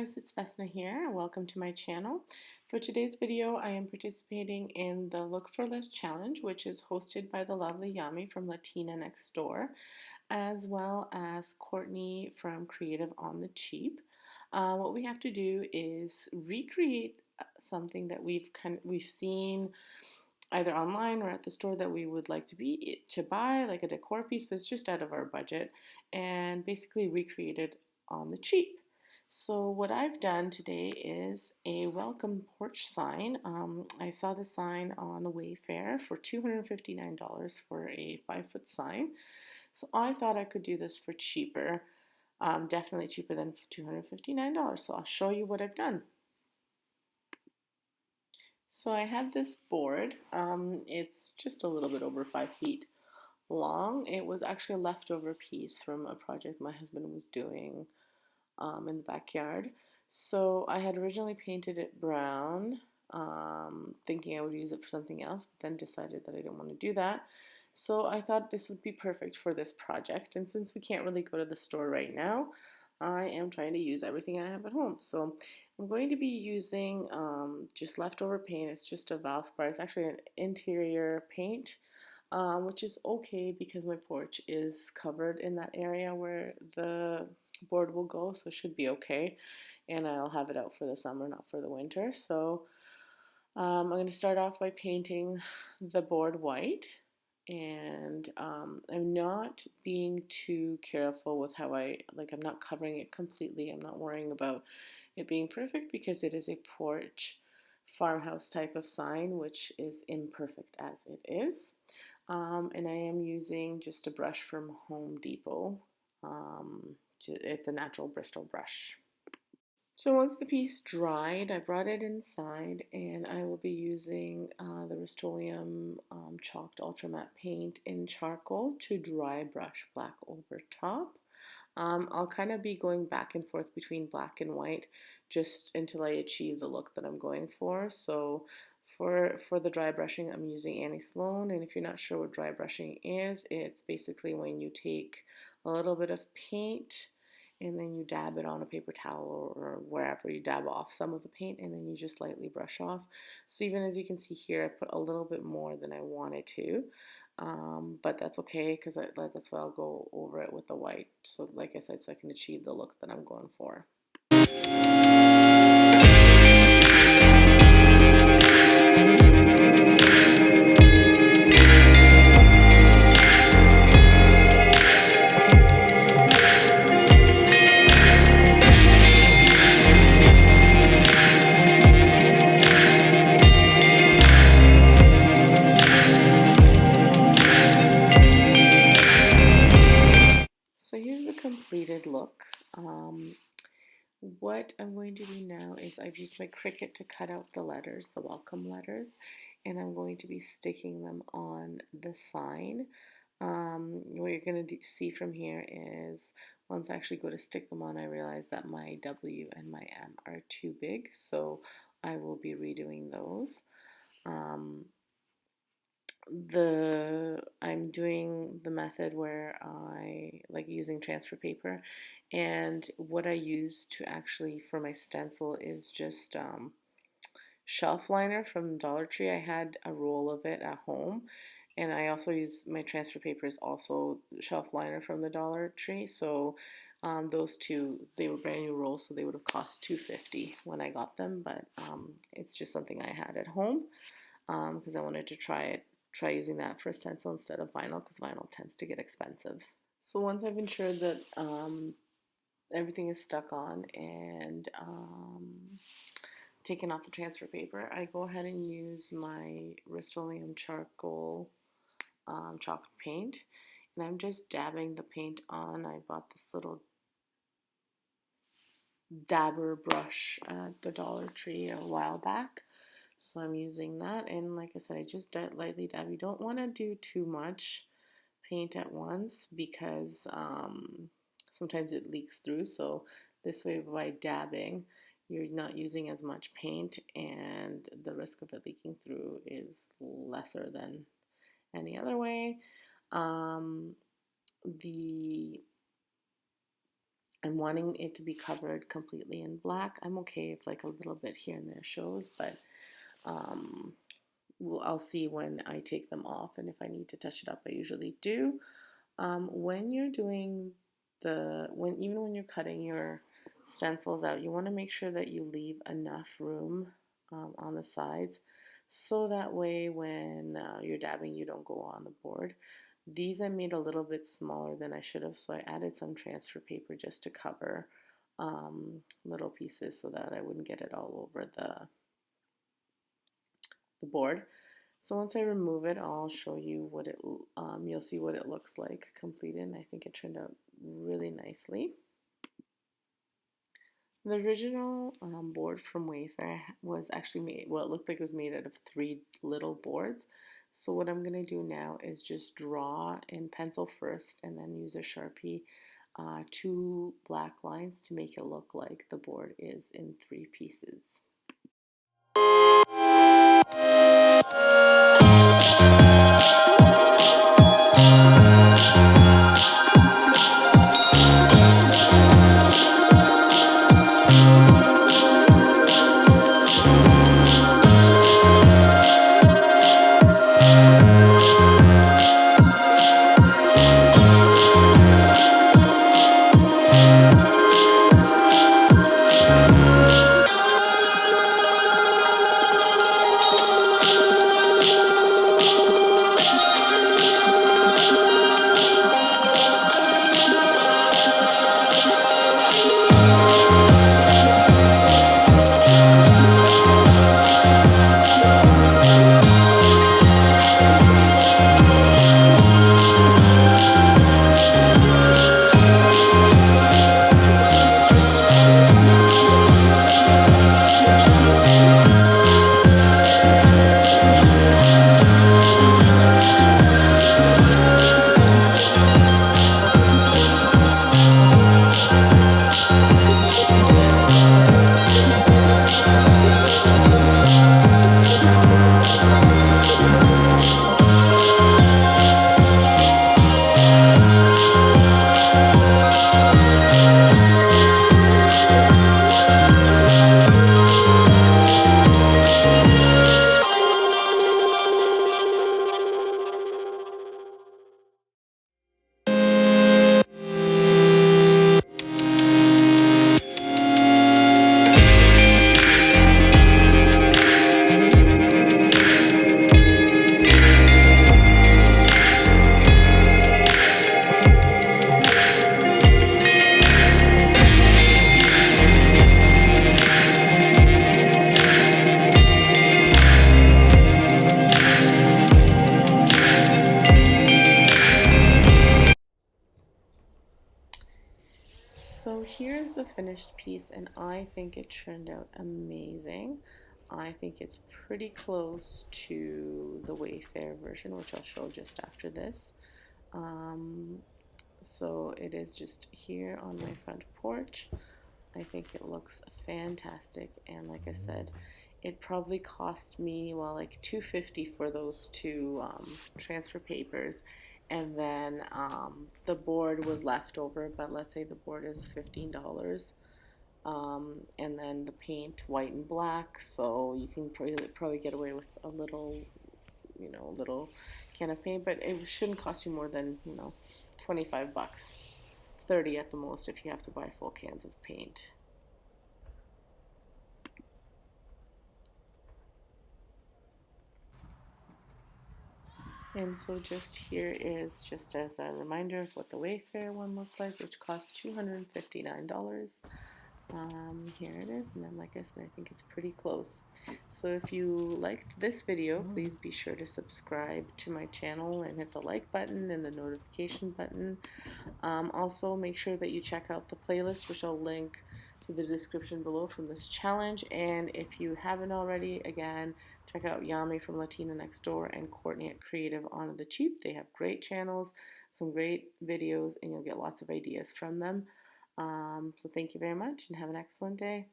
viewers, it's Vesna here. Welcome to my channel. For today's video, I am participating in the Look for Less challenge, which is hosted by the lovely Yami from Latina Next Door, as well as Courtney from Creative on the Cheap. What we have to do is recreate something that we've seen either online or at the store that we would like to buy, like a decor piece, but it's just out of our budget, and basically recreate it on the cheap. So what I've done today is a welcome porch sign. I saw the sign on Wayfair for $259 for a 5-foot sign. So I thought I could do this for cheaper, definitely cheaper than $259. So I'll show you what I've done. So I have this board. It's just a little bit over 5 feet long. It was actually a leftover piece from a project my husband was doing in the backyard. So I had originally painted it brown, thinking I would use it for something else, but then decided that I didn't want to do that. So I thought this would be perfect for this project. And since we can't really go to the store right now, I am trying to use everything I have at home. So I'm going to be using just leftover paint. It's just a Valspar. It's actually an interior paint, which is okay because my porch is covered in that area where the board will go, so it should be okay. And I'll have it out for the summer, not for the winter. So I'm going to start off by painting the board white. And I'm not being too careful with how I'm not covering it completely. I'm not worrying about it being perfect because it is a porch farmhouse type of sign, which is imperfect as it is. And I am using just a brush from Home Depot. It's a natural Bristol brush. So once the piece dried, I brought it inside and I will be using the Rust-Oleum chalked ultra matte paint in charcoal to dry brush black over top. I'll kind of be going back and forth between black and white just until I achieve the look that I'm going for. So for the dry brushing, I'm using Annie Sloan, and if you're not sure what dry brushing is, it's basically when you take a little bit of paint and then you dab it on a paper towel or wherever you dab off some of the paint, and then you just lightly brush off. So even as you can see here, I put a little bit more than I wanted to, but that's okay because that's why I'll go over it with the white. So like I said, so I can achieve the look that I'm going for. So here's the completed look. What I'm going to do now is I've used my Cricut to cut out the letters, the welcome letters, and I'm going to be sticking them on the sign. What you're going to see from here is once I actually go to stick them on, I realize that my W and my M are too big, so I will be redoing those. I'm doing the method where I like using transfer paper, and what I use to actually for my stencil is just shelf liner from Dollar Tree. I had a roll of it at home, and I also use my transfer paper is also shelf liner from the Dollar Tree. So those two, they were brand new rolls, so they would have cost $2.50 when I got them, but it's just something I had at home because I wanted to try using that for a stencil instead of vinyl because vinyl tends to get expensive. So once I've ensured that everything is stuck on and taken off the transfer paper, I go ahead and use my Rust-Oleum charcoal chalk paint, and I'm just dabbing the paint on. I bought this little dabber brush at the Dollar Tree a while back. So I'm using that, and like I said, I just lightly dab. You don't want to do too much paint at once because sometimes it leaks through. So this way, by dabbing, you're not using as much paint, and the risk of it leaking through is lesser than any other way. The I'm wanting it to be covered completely in black. I'm okay if like a little bit here and there shows, but um, I'll see when I take them off, and if I need to touch it up, I usually do. When you're doing even when you're cutting your stencils out, you want to make sure that you leave enough room on the sides, so that way when you're dabbing, you don't go on the board. These I made a little bit smaller than I should have, so I added some transfer paper just to cover little pieces so that I wouldn't get it all over the board. So once I remove it, I'll show you what you'll see what it looks like completed, and I think it turned out really nicely. The original board from Wayfair was actually made, well, it looked like it was made out of 3 little boards. So what I'm going to do now is just draw in pencil first and then use a Sharpie 2 black lines to make it look like the board is in 3 pieces. So here's the finished piece, and I think it turned out amazing. I think it's pretty close to the Wayfair version, which I'll show just after this. So it is just here on my front porch. I think it looks fantastic, and like I said, it probably cost me, well, like $2.50 for those 2 transfer papers, and then the board was left over, but let's say the board is $15, and then the paint white and black, so you can probably get away with a little, little can of paint, but it shouldn't cost you more than, 25 bucks, 30 at the most if you have to buy full cans of paint. And so just here is just as a reminder of what the Wayfair one looked like, which cost $259. Here it is, and then like I said, I think it's pretty close. So if you liked this video, please be sure to subscribe to my channel and hit the like button and the notification button. Also, make sure that you check out the playlist, which I'll link to the description below from this challenge. And if you haven't already, again, check out Yami from Latina Next Door and Courtney at Creative on the Cheap. They have great channels, some great videos, and you'll get lots of ideas from them. So thank you very much and have an excellent day.